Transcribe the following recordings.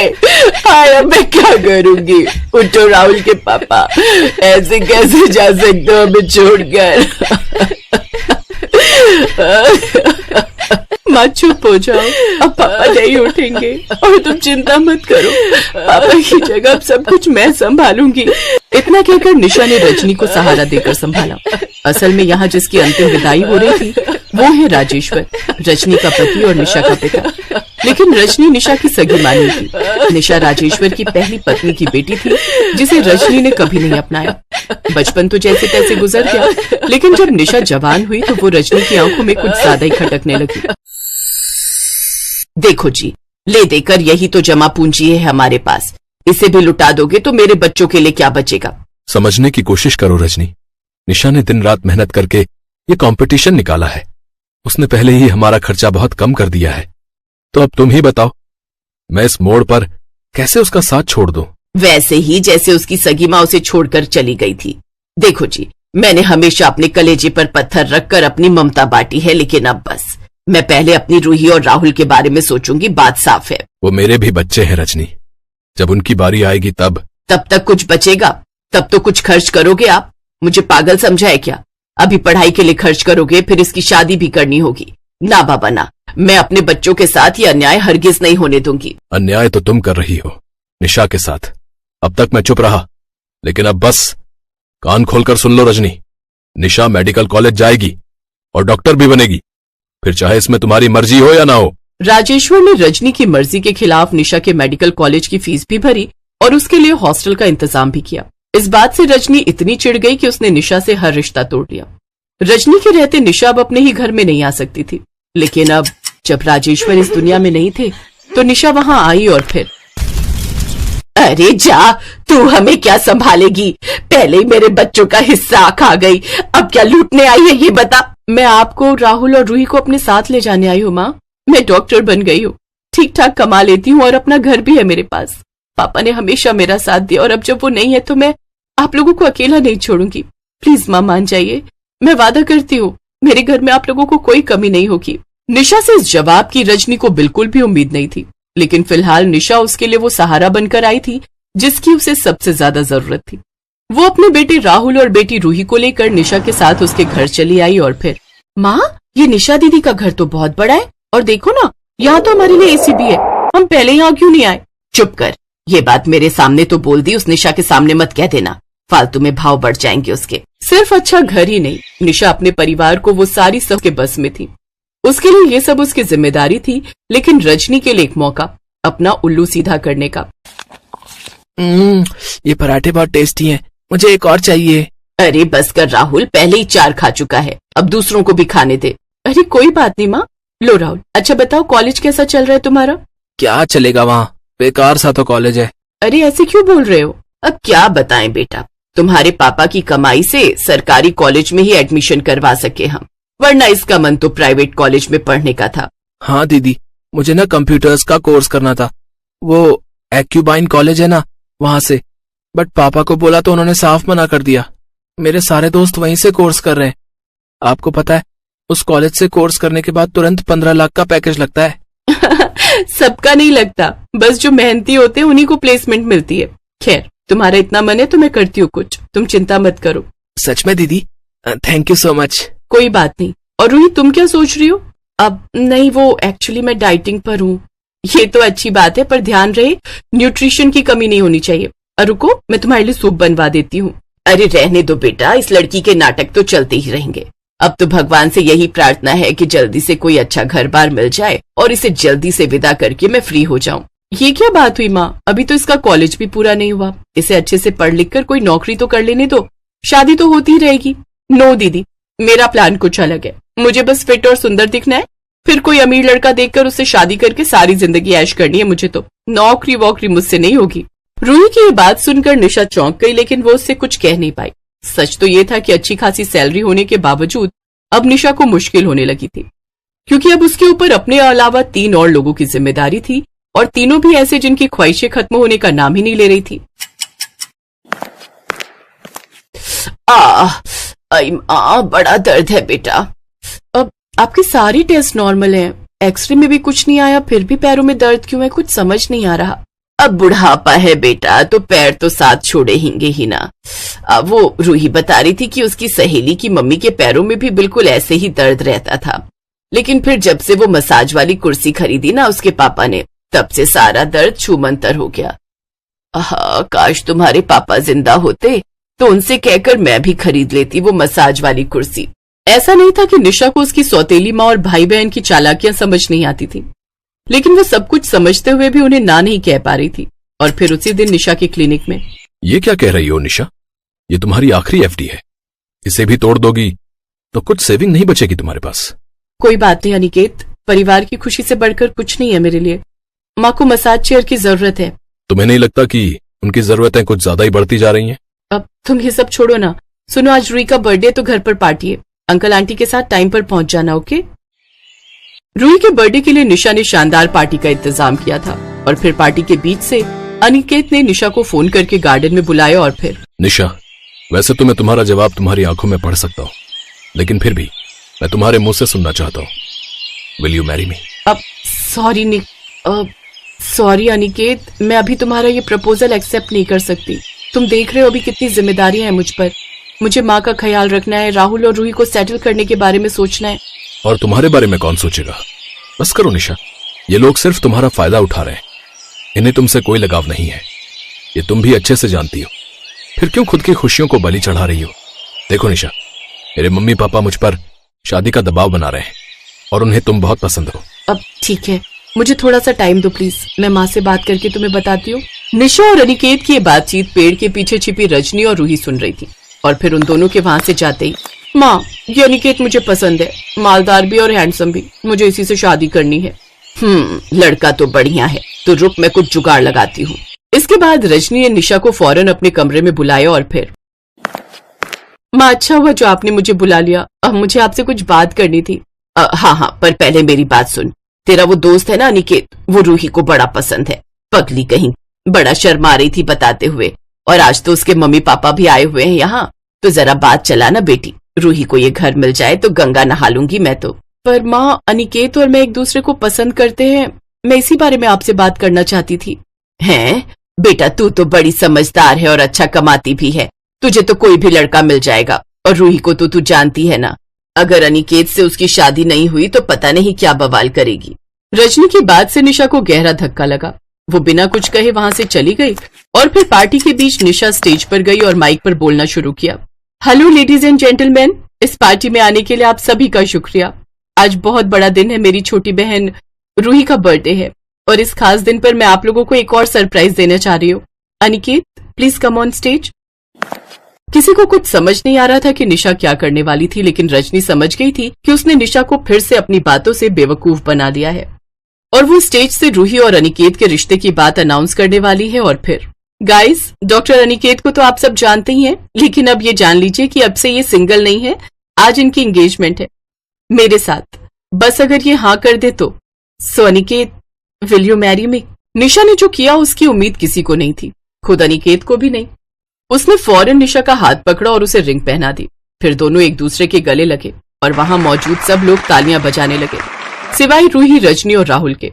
हाय हाय, अब मैं क्या करूंगी। उठो राहुल के पापा, ऐसे कैसे जा सकते हो हमें छोड़कर। माँ चुप हो जाओ, अब पापा नहीं उठेंगे और तुम चिंता मत करो, पापा की जगह अब सब कुछ मैं संभालूंगी। इतना कहकर निशा ने रजनी को सहारा देकर संभाला। असल में यहाँ जिसकी अंतिम विदाई हो रही थी वो है राजेश्वर, रजनी का पति और निशा का पिता। लेकिन रजनी निशा की सगी मानी थी। निशा राजेश्वर की पहली पत्नी की बेटी थी जिसे रजनी ने कभी नहीं अपनाया। बचपन तो जैसे तैसे गुजर गया, लेकिन जब निशा जवान हुई तो वो रजनी की आंखों में कुछ ज्यादा ही खटकने लगी। देखो जी, ले देकर यही तो जमा पूंजी है हमारे पास, इसे भी लुटा दोगे तो मेरे बच्चों के लिए क्या बचेगा। समझने की कोशिश करो रजनी, निशा ने दिन रात मेहनत करके ये कंपटीशन निकाला है। उसने पहले ही हमारा खर्चा बहुत कम कर दिया है, तो अब तुम ही बताओ मैं इस मोड़ पर कैसे उसका साथ छोड़ दूं। वैसे ही जैसे उसकी सगी माँ उसे छोड़कर चली गई थी। देखो जी, मैंने हमेशा अपने कलेजे पर पत्थर रखकर अपनी ममता बांटी है, लेकिन अब बस मैं पहले अपनी रूही और राहुल के बारे में सोचूंगी, बात साफ है। वो मेरे भी बच्चे हैं रजनी, जब उनकी बारी आएगी तब तक कुछ बचेगा, तब तो कुछ खर्च करोगे आप। मुझे पागल समझा है क्या? अभी पढ़ाई के लिए खर्च करोगे, फिर इसकी शादी भी करनी होगी। ना बाबा ना, मैं अपने बच्चों के साथ ये अन्याय हरगिज नहीं होने दूंगी। अन्याय तो तुम कर रही हो निशा के साथ। अब तक मैं चुप रहा, लेकिन अब बस कान खोलकर सुन लो रजनी, निशा मेडिकल कॉलेज जाएगी और डॉक्टर भी बनेगी, फिर चाहे इसमें तुम्हारी मर्जी हो या ना हो। राजेश्वर ने रजनी की मर्जी के खिलाफ निशा के मेडिकल कॉलेज की फीस भी भरी और उसके लिए हॉस्टल का इंतजाम भी किया। इस बात से रजनी इतनी चिढ़ गई कि उसने निशा से हर रिश्ता तोड़ लिया। रजनी के रहते निशा अब अपने ही घर में नहीं आ सकती थी, लेकिन अब जब राजेश्वर इस दुनिया में नहीं थे तो निशा वहां आई और फिर अरे जा, तू हमें क्या संभालेगी? पहले ही मेरे बच्चों का हिस्सा खा गई, अब क्या लूटने आई है ये बता। मैं आपको, राहुल और रूही को अपने साथ ले जाने आई हूँ माँ। मैं डॉक्टर बन गई हूँ, ठीक ठाक कमा लेती हूँ और अपना घर भी है मेरे पास। पापा ने हमेशा मेरा साथ दिया और अब जब वो नहीं है तो मैं आप लोगों को अकेला नहीं छोड़ूंगी। प्लीज माँ मान जाइए, मैं वादा करती हूँ मेरे घर में आप लोगों को कोई कमी नहीं होगी। निशा से इस जवाब की रजनी को बिल्कुल भी उम्मीद नहीं थी, लेकिन फिलहाल निशा उसके लिए वो सहारा बनकर आई थी जिसकी उसे सबसे ज्यादा जरूरत थी। वो अपने बेटे राहुल और बेटी रूही को लेकर निशा के साथ उसके घर चली आई और फिर माँ, ये निशा दीदी का घर तो बहुत बड़ा है और देखो ना, यहाँ तो हमारे लिए एसी भी है, हम पहले यहाँ क्यों नहीं आए। चुप कर, ये बात मेरे सामने तो बोल दी, उस निशा के सामने मत कह देना, फालतू में भाव बढ़ जाएंगे उसके। सिर्फ अच्छा घर ही नहीं, निशा अपने परिवार को वो सारी सब के बस में थी। उसके लिए ये सब उसकी जिम्मेदारी थी, लेकिन रजनी के लिए एक मौका अपना उल्लू सीधा करने का। ये पराठे बहुत टेस्टी हैं, मुझे एक और चाहिए। अरे बस कर राहुल, पहले ही 4 खा चुका है, अब दूसरों को भी खाने दे। अरे कोई बात नहीं माँ। लो राहुल, अच्छा बताओ कॉलेज कैसा चल रहा है तुम्हारा? क्या चलेगा वहाँ, बेकार सा तो कॉलेज है। अरे ऐसे क्यों बोल रहे हो? अब क्या बताएं बेटा, तुम्हारे पापा की कमाई से सरकारी कॉलेज में ही एडमिशन करवा सके हम, वरना इसका मन तो प्राइवेट कॉलेज में पढ़ने का था। हाँ दीदी, मुझे ना कंप्यूटर्स का कोर्स करना था, वो एक्यूबाइन कॉलेज है ना वहाँ से, बट पापा को बोला तो उन्होंने साफ मना कर दिया। मेरे सारे दोस्त वहीं से कोर्स कर रहे हैं। आपको पता है उस कॉलेज से कोर्स करने के बाद तुरंत 15 लाख का पैकेज लगता है। सबका नहीं लगता, बस जो मेहनती होते हैं उन्हीं को प्लेसमेंट मिलती है। खैर तुम्हारा इतना मन है तो मैं करती हूँ कुछ, तुम चिंता मत करो। सच में दीदी, थैंक यू सो मच। कोई बात नहीं। और रूही तुम क्या सोच रही हो? अब नहीं, वो एक्चुअली मैं डाइटिंग पर हूँ। ये तो अच्छी बात है, पर ध्यान रहे न्यूट्रिशन की कमी नहीं होनी चाहिए। रुको, मैं तुम्हारे लिए सूप बनवा देती हूँ। अरे रहने दो बेटा, इस लड़की के नाटक तो चलते ही रहेंगे। अब तो भगवान से यही प्रार्थना है कि जल्दी से कोई अच्छा घर बार मिल जाए और इसे जल्दी से विदा करके मैं फ्री हो जाऊं। ये क्या बात हुई माँ, अभी तो इसका कॉलेज भी पूरा नहीं हुआ, इसे अच्छे से पढ़ लिख कर कोई नौकरी तो कर लेने दो, शादी तो होती ही रहेगी। नो दीदी, मेरा प्लान कुछ अलग है। मुझे बस फिट और सुंदर दिखना है, फिर कोई अमीर लड़का देखकर उससे शादी करके सारी जिंदगी ऐश करनी है मुझे। तो नौकरी वोकरी मुझसे नहीं होगी। रूही की ये बात सुनकर निशा चौंक गई, लेकिन वो उससे कुछ कह नहीं पाई। सच तो ये था कि अच्छी खासी सैलरी होने के बावजूद अब निशा को मुश्किल होने लगी थी, क्योंकि अब उसके ऊपर अपने अलावा 3 और लोगों की जिम्मेदारी थी, और तीनों भी ऐसे जिनकी ख्वाहिशें खत्म होने का नाम ही नहीं ले रही थी। बड़ा दर्द है बेटा। अब आपके सारी टेस्ट नॉर्मल हैं, एक्सरे में भी कुछ नहीं आया, फिर भी पैरों में दर्द क्यों है, कुछ समझ नहीं आ रहा। अब बुढ़ापा है बेटा, तो पैर तो साथ छोड़ेंगे ही ना। अब वो रूही बता रही थी कि उसकी सहेली की मम्मी के पैरों में भी बिल्कुल ऐसे ही दर्द रहता था, लेकिन फिर जब से वो मसाज वाली कुर्सी खरीदी ना उसके पापा ने, तब से सारा दर्द छूमंतर हो गया। काश तुम्हारे पापा जिंदा होते तो उनसे कहकर मैं भी खरीद लेती वो मसाज वाली कुर्सी। ऐसा नहीं था कि निशा को उसकी सौतेली माँ और भाई बहन की चालाकियां समझ नहीं आती थी, लेकिन वो सब कुछ समझते हुए भी उन्हें ना नहीं कह पा रही थी। और फिर उसी दिन निशा के क्लिनिक में। ये क्या कह रही हो निशा? ये तुम्हारी आखिरी एफडी है, इसे भी तोड़ दोगी तो कुछ सेविंग नहीं बचेगी तुम्हारे पास। कोई बात नहीं अनिकेत, परिवार की खुशी से बढ़कर कुछ नहीं है मेरे लिए। माँ को मसाज चेयर की जरूरत है। तुम्हें नहीं लगता कि उनकी जरूरतें कुछ ज्यादा ही बढ़ती जा रही हैं? अब तुम ये सब छोड़ो ना। सुनो, आज रूही का बर्थडे तो घर पर पार्टी है, अंकल आंटी के साथ टाइम पर पहुंच जाना, ओके? रूही के बर्थडे के लिए निशा ने शानदार पार्टी का इंतजाम किया था और फिर पार्टी के बीच से अनिकेत ने निशा को फोन करके गार्डन में बुलाया। और फिर निशा, वैसे तो मैं तुम्हारा जवाब तुम्हारी आंखों में पढ़ सकता हूँ, लेकिन फिर भी मैं तुम्हारे मुंह से सुनना चाहता हूँ। विल यू मैरी मी? अब सॉरी अनिकेत, मैं अभी तुम्हारा ये प्रपोजल एक्सेप्ट नहीं कर सकती। तुम देख रहे हो अभी कितनी जिम्मेदारियां हैं मुझ पर। मुझे माँ का ख्याल रखना है, राहुल और रूही को सेटल करने के बारे में सोचना है। और तुम्हारे बारे में कौन सोचेगा? बस करो निशा, ये लोग सिर्फ तुम्हारा फायदा उठा रहे हैं, इन्हें तुमसे कोई लगाव नहीं है, ये तुम भी अच्छे से जानती हो। फिर क्यों खुद की खुशियों को बलि चढ़ा रही हो? देखो निशा, मेरे मम्मी पापा मुझ पर शादी का दबाव बना रहे हैं और उन्हें तुम बहुत पसंद हो। अब ठीक है, मुझे थोड़ा सा टाइम दो प्लीज, मैं माँ से बात करके तुम्हें बताती हूँ। निशा और अनिकेत की ये बातचीत पेड़ के पीछे छिपी रजनी और रूही सुन रही थी। और फिर उन दोनों के वहां से जाते ही, माँ ये अनिकेत मुझे पसंद है, मालदार भी और हैंडसम भी, मुझे इसी से शादी करनी है। लड़का तो बढ़िया है, तो रुक मैं कुछ जुगाड़ लगाती हूँ। इसके बाद रजनी ने निशा को फौरन अपने कमरे में बुलाया और फिर, माँ अच्छा हुआ जो आपने मुझे बुला लिया, अब मुझे आपसे कुछ बात करनी थी। हाँ, पर पहले मेरी बात सुन। तेरा वो दोस्त है ना अनिकेत, वो रूही को बड़ा पसंद है। पगली कहीं, बड़ा शर्मा रही थी बताते हुए, और आज तो उसके मम्मी पापा भी आए हुए हैं यहाँ, तो जरा बात चला ना बेटी। रूही को ये घर मिल जाए तो गंगा नहा लूंगी मैं तो। पर माँ, अनिकेत और मैं एक दूसरे को पसंद करते हैं, मैं इसी बारे में आपसे बात करना चाहती थी। हैं बेटा, तू तो बड़ी समझदार है और अच्छा कमाती भी है, तुझे तो कोई भी लड़का मिल जाएगा। और रूही को तो तू जानती है ना, अगर अनिकेत से उसकी शादी नहीं हुई तो पता नहीं क्या बवाल करेगी। रजनी की बात से निशा को गहरा धक्का लगा। वो बिना कुछ कहे वहां से चली गई और फिर पार्टी के बीच निशा स्टेज पर गई और माइक पर बोलना शुरू किया। हेलो लेडीज एंड जेंटलमैन, इस पार्टी में आने के लिए आप सभी का शुक्रिया। आज बहुत बड़ा दिन है, मेरी छोटी बहन रूही का बर्थडे है और इस खास दिन पर मैं आप लोगों को एक और सरप्राइज देना चाह रही हूँ। Aniket please come on stage. किसी को कुछ समझ नहीं आ रहा था कि निशा क्या करने वाली थी, लेकिन रजनी समझ गई थी कि उसने निशा को फिर से अपनी बातों से बेवकूफ बना दिया है और वो स्टेज से रूही और अनिकेत के रिश्ते की बात अनाउंस करने वाली है। और फिर गाइस, डॉक्टर अनिकेत को तो आप सब जानते ही हैं, लेकिन अब ये जान लीजिए कि अब से ये सिंगल नहीं है, आज इनकी एंगेजमेंट है मेरे साथ। बस अगर ये हाँ कर दे तो। So Aniket, will you marry me? Nisha ने जो किया उसकी उम्मीद किसी को नहीं थी, खुद अनिकेत को भी नहीं। उसने फौरन निशा का हाथ पकड़ा और उसे रिंग पहना दी। फिर दोनों एक दूसरे के गले लगे और वहां मौजूद सब लोग तालियां बजाने लगे, सिवाय रूही, रजनी और राहुल के।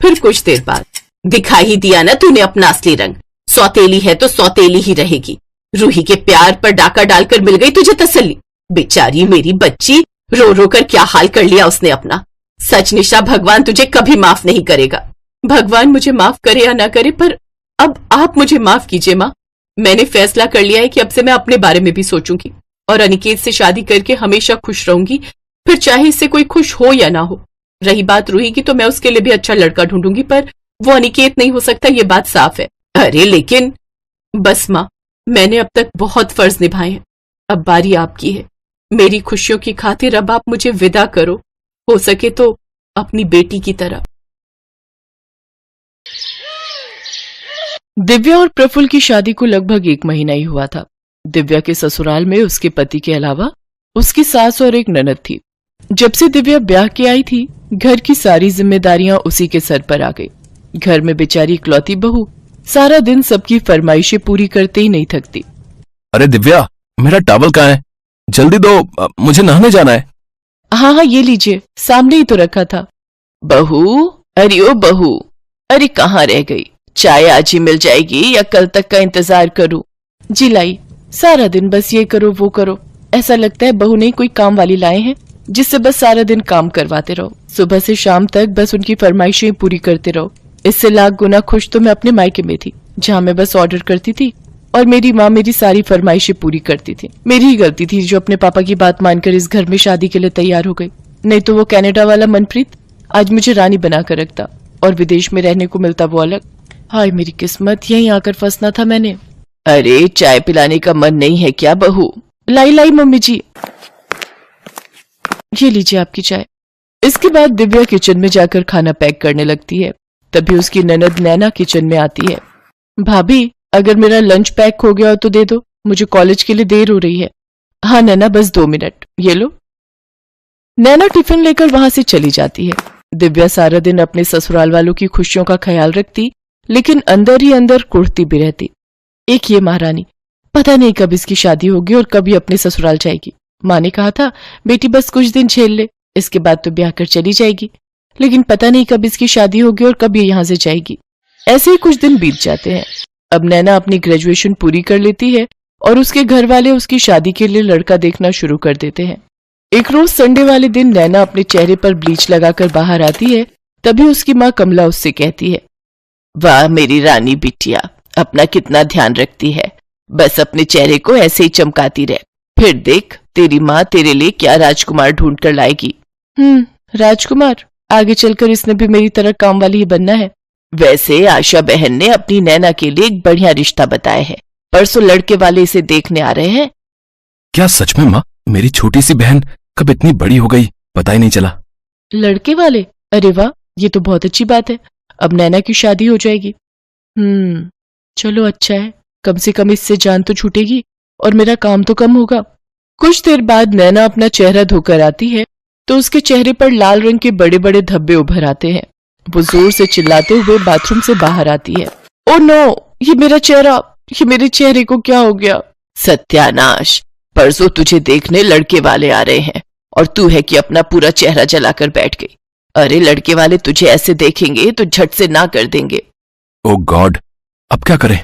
फिर कुछ देर बाद, दिखा ही दिया ना तूने अपना असली रंग, सौतेली है तो सौतेली ही रहेगी। रूही के प्यार पर डाका डालकर मिल गई तुझे तसल्ली। बेचारी मेरी बच्ची, रो रो कर क्या हाल कर लिया उसने अपना। सच निशा, भगवान तुझे कभी माफ नहीं करेगा। भगवान मुझे माफ करे या ना करे, पर अब आप मुझे माफ कीजिए माँ। मैंने फैसला कर लिया है कि अब से मैं अपने बारे में भी सोचूंगी और अनिकेत से शादी करके हमेशा खुश रहूंगी, फिर चाहे इससे कोई खुश हो या ना हो। रही बात रूही की, तो मैं उसके लिए भी अच्छा लड़का ढूंढूंगी, पर वो अनिकेत नहीं हो सकता, ये बात साफ है। अरे लेकिन बस माँ, मैंने अब तक बहुत फर्ज निभाए हैं, अब बारी आपकी है। मेरी खुशियों की खातिर अब आप मुझे विदा करो, हो सके तो अपनी बेटी की तरह। दिव्या और प्रफुल्ल की शादी को लगभग 1 महीना ही हुआ था। दिव्या के ससुराल में उसके पति के अलावा उसकी सास और एक ननद थी। जब से दिव्या ब्याह के आई थी, घर की सारी जिम्मेदारियां उसी के सर पर आ गई। घर में बेचारी इकलौती बहू सारा दिन सबकी फरमाइशें पूरी करते ही नहीं थकती। अरे दिव्या, मेरा टॉवल कहाँ है? जल्दी दो, मुझे नहाने जाना है। हाँ, ये लीजिए, सामने ही तो रखा था। बहू, अरे ओ बहू, अरे कहाँ रह गई? चाय आज ही मिल जाएगी या कल तक का इंतजार करूं? जी लाई, सारा दिन बस ये करो वो करो, ऐसा लगता है बहू ने कोई काम वाली लाए हैं जिससे बस सारा दिन काम करवाते रहो, सुबह से शाम तक बस उनकी फरमाइशें पूरी करते रहो। इससे लाख गुना खुश तो मैं अपने मायके में थी, जहाँ मैं बस ऑर्डर करती थी और मेरी माँ मेरी सारी फरमाइशें पूरी करती थी। मेरी ही गलती थी जो अपने पापा की बात मानकर इस घर में शादी के लिए तैयार हो गई, नहीं तो वो कनाडा वाला मनप्रीत आज मुझे रानी बना कर रखता और विदेश में रहने को मिलता वो अलग। हाय मेरी किस्मत, यहीं आकर फंसना था मैंने। अरे चाय पिलाने का मन नहीं है क्या बहू? लाई लाई मम्मी जी, ये लीजिए आपकी चाय। इसके बाद दिव्या किचन में जाकर खाना पैक करने लगती है। तभी उसकी ननद नैना किचन में आती है। भाभी, अगर मेरा लंच पैक हो गया हो तो दे दो, मुझे कॉलेज के लिए देर हो रही है। हाँ नैना, बस 2 मिनट, ये लो। नैना टिफिन लेकर वहां से चली जाती है। दिव्या सारा दिन अपने ससुराल वालों की खुशियों का ख्याल रखती, लेकिन अंदर ही अंदर कुढ़ती भी रहती। एक ये महारानी, पता नहीं कब इसकी शादी होगी और कब ये अपने ससुराल जाएगी। माँ ने कहा था बेटी बस कुछ दिन झेल ले, इसके बाद तो ब्याह कर चली जाएगी, लेकिन पता नहीं कब इसकी शादी होगी और कब ये यहाँ से जाएगी। ऐसे ही कुछ दिन बीत जाते हैं। अब नैना अपनी ग्रेजुएशन पूरी कर लेती है और उसके घर वाले उसकी शादी के लिए लड़का देखना शुरू कर देते हैं। एक रोज संडे वाले दिन नैना अपने चेहरे पर ब्लीच लगाकर बाहर आती है। तभी उसकी माँ कमला उससे कहती है, वाह मेरी रानी बिटिया, अपना कितना ध्यान रखती है, बस अपने चेहरे को ऐसे ही चमकाती रह, फिर देख तेरी माँ तेरे लिए क्या राजकुमार ढूंढ कर लाएगी। राजकुमार? आगे चलकर इसने भी मेरी तरह काम वाली ही बनना है। वैसे आशा बहन ने अपनी नैना के लिए एक बढ़िया रिश्ता बताया है, परसों लड़के वाले इसे देखने आ रहे हैं। क्या सच में माँ? मेरी छोटी सी बहन कब इतनी बड़ी हो गई, पता ही नहीं चला। लड़के वाले? अरे वाह, ये तो बहुत अच्छी बात है, अब नैना की शादी हो जाएगी। चलो अच्छा है, कम से कम इससे जान तो छूटेगी और मेरा काम तो कम होगा। कुछ देर बाद नैना अपना चेहरा धोकर आती है तो उसके चेहरे पर लाल रंग के बड़े बड़े धब्बे उभर आते हैं। वो जोर से चिल्लाते हुए बाथरूम से बाहर आती है। ओ नो, ये मेरा चेहरा, ये मेरे चेहरे को क्या हो गया? सत्यानाश, परसों तुझे देखने लड़के वाले आ रहे हैं और तू है कि अपना पूरा चेहरा जलाकर बैठ गई। अरे लड़के वाले तुझे ऐसे देखेंगे तो झट से ना कर देंगे। ओ गॉड, अब क्या करें?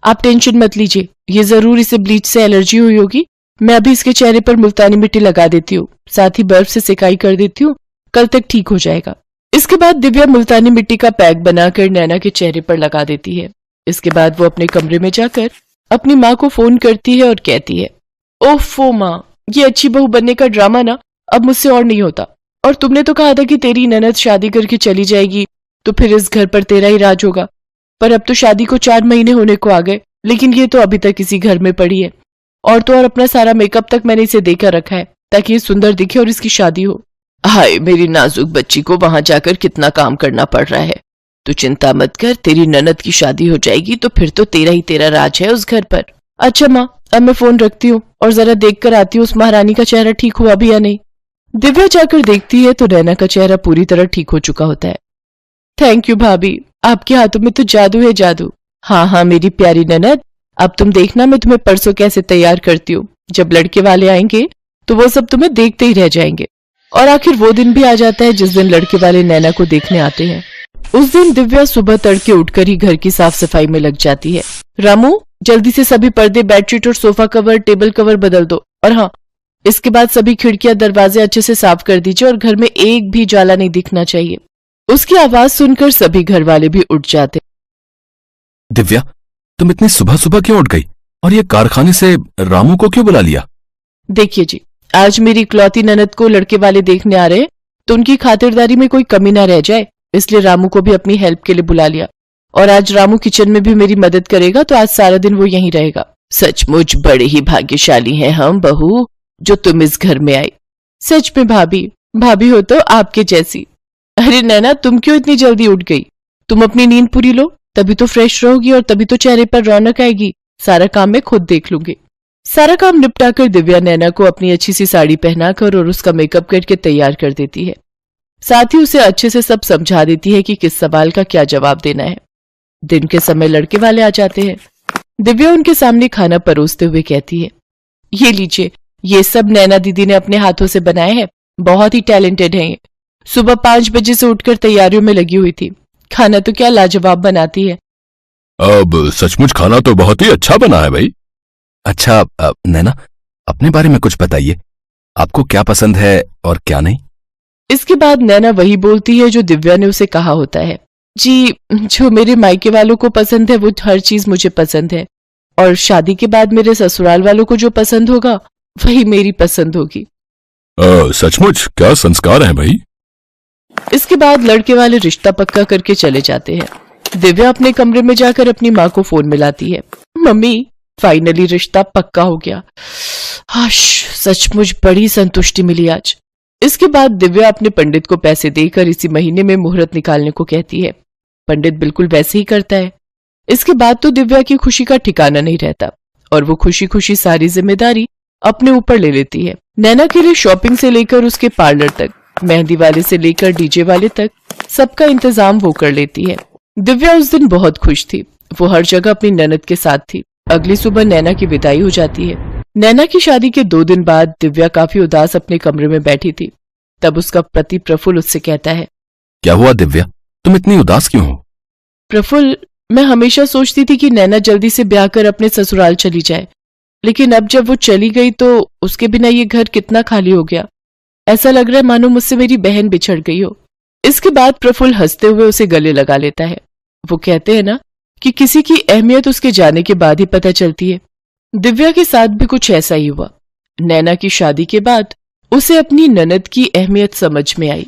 आप टेंशन मत लीजिए, ये जरूर इसे ब्लीच से एलर्जी हुई होगी। मैं अभी इसके चेहरे पर मुल्तानी मिट्टी लगा देती हूँ, साथ ही बर्फ से सिकाई कर देती हूँ, कल तक ठीक हो जाएगा। इसके बाद दिव्या मुल्तानी मिट्टी का पैक बनाकर नैना के चेहरे पर लगा देती है। इसके बाद वो अपने कमरे में जाकर अपनी माँ को फोन करती है और कहती है, ओफो माँ, ये अच्छी बहू बनने का ड्रामा ना अब मुझसे और नहीं होता। और तुमने तो कहा था कि तेरी ननद शादी करके चली जाएगी तो फिर इस घर पर तेरा ही राज होगा, पर अब तो शादी को 4 महीने होने को आ गए, लेकिन ये तो अभी तक इसी घर में पड़ी है। और तो और अपना सारा मेकअप तक मैंने इसे देकर रखा है ताकि ये सुंदर दिखे और इसकी शादी हो। हाय मेरी नाजुक बच्ची को वहां जाकर कितना काम करना पड़ रहा है। तू चिंता मत कर, तेरी ननद की शादी हो जाएगी तो फिर तो तेरा ही तेरा राज है उस घर पर। अच्छा माँ, अब मैं फोन रखती हूँ और जरा देख कर आती हूँ उस महारानी का चेहरा ठीक हुआ भी या नहीं। दिव्या जाकर देखती है तो नैना का चेहरा पूरी तरह ठीक हो चुका होता है। थैंक यू भाभी, आपके हाथों में तो जादू है जादू। हाँ हाँ मेरी प्यारी ननद, अब तुम देखना मैं तुम्हें परसों कैसे तैयार करती हूँ। जब लड़के वाले आएंगे तो वो सब तुम्हें देखते ही रह जाएंगे। और आखिर वो दिन भी आ जाता है जिस दिन लड़के वाले नैना को देखने आते हैं। उस दिन दिव्या सुबह तड़के उठकर ही घर की साफ सफाई में लग जाती है। रामू, जल्दी से सभी पर्दे, बेडशीट और सोफा कवर, टेबल कवर बदल दो। और हाँ, इसके बाद सभी खिड़कियां दरवाजे अच्छे से साफ कर दीजिए और घर में एक भी जाला नहीं दिखना चाहिए। उसकी आवाज सुनकर सभी घर वाले भी उठ जाते। दिव्या, तुम इतनी सुबह सुबह क्यों उठ गई और ये कारखाने से रामू को क्यों बुला लिया? देखिए जी, आज मेरी इकलौती ननद को लड़के वाले देखने आ रहे हैं तो उनकी खातिरदारी में कोई कमी ना रह जाए, इसलिए रामू को भी अपनी हेल्प के लिए बुला लिया। और आज रामू किचन में भी मेरी मदद करेगा तो आज सारा दिन वो यहीं रहेगा। सचमुच बड़े ही भाग्यशाली हैं हम बहू, जो तुम इस घर में आई। सच में भाभी, भाभी हो तो आपके जैसी। अरे नैना, तुम क्यों इतनी जल्दी उठ गई? तुम अपनी नींद पूरी लो, तभी तो फ्रेश रहोगी और तभी तो चेहरे पर रौनक आएगी। सारा काम मैं खुद देख लूंगी। सारा काम निपटाकर दिव्या नैना को अपनी अच्छी सी साड़ी पहनाकर और उसका मेकअप करके तैयार कर देती है। साथ ही उसे अच्छे से सब समझा देती है कि किस सवाल का क्या जवाब देना है। दिन के समय लड़के वाले आ जाते हैं। दिव्या उनके सामने खाना परोसते हुए कहती है, ये लीजिए, ये सब नैना दीदी ने अपने हाथों से बनाए हैं, बहुत ही टैलेंटेड है ये। सुबह 5 बजे से उठकर तैयारियों में लगी हुई थी। खाना तो क्या लाजवाब बनाती है, अब सचमुच खाना तो बहुत ही अच्छा बना है भाई। अच्छा नैना, अपने बारे में कुछ बताइए, आपको क्या पसंद है और क्या नहीं? इसके बाद नैना वही बोलती है जो दिव्या ने उसे कहा होता है। जी, जो मेरे मायके वालों को पसंद है वो हर चीज मुझे पसंद है, और शादी के बाद मेरे ससुराल वालों को जो पसंद होगा वही मेरी पसंद होगी। सचमुच क्या संस्कार हैं भाई। इसके बाद लड़के वाले रिश्ता पक्का करके चले जाते हैं। दिव्या अपने कमरे में जाकर अपनी माँ को फोन मिलाती है। मम्मी, फाइनली रिश्ता पक्का हो गया। हाश, सचमुच बड़ी संतुष्टि मिली आज। इसके बाद दिव्या अपने पंडित को पैसे देकर इसी महीने में मुहूर्त निकालने को कहती है। पंडित बिल्कुल वैसे ही करता है। इसके बाद तो दिव्या की खुशी का ठिकाना नहीं रहता और वो खुशी खुशी सारी जिम्मेदारी अपने ऊपर ले लेती है। नैना के लिए शॉपिंग से लेकर उसके पार्लर तक, मेहंदी वाले से लेकर डीजे वाले तक सबका इंतजाम वो कर लेती है। दिव्या उस दिन बहुत खुश थी। वो हर जगह अपनी ननद के साथ थी। अगली सुबह नैना की विदाई हो जाती है। नैना की शादी के 2 दिन बाद दिव्या काफी उदास अपने कमरे में बैठी थी। तब उसका पति प्रफुल्ल उससे कहता है, क्या हुआ दिव्या, तुम इतनी उदास क्यों हो? प्रफुल्ल, मैं हमेशा सोचती थी कि नैना जल्दी से ब्याह कर अपने ससुराल चली जाए, लेकिन अब जब वो चली गई तो उसके बिना ये घर कितना खाली हो गया। ऐसा लग रहा है मानो मुझसे मेरी बहन बिछड़ गई हो। इसके बाद प्रफुल्ल हंसते हुए उसे गले लगा लेता है। वो कहते हैं ना कि किसी की अहमियत उसके जाने के बाद ही पता चलती है। दिव्या के साथ भी कुछ ऐसा ही हुआ। नैना की शादी के बाद उसे अपनी ननद की अहमियत समझ में आई।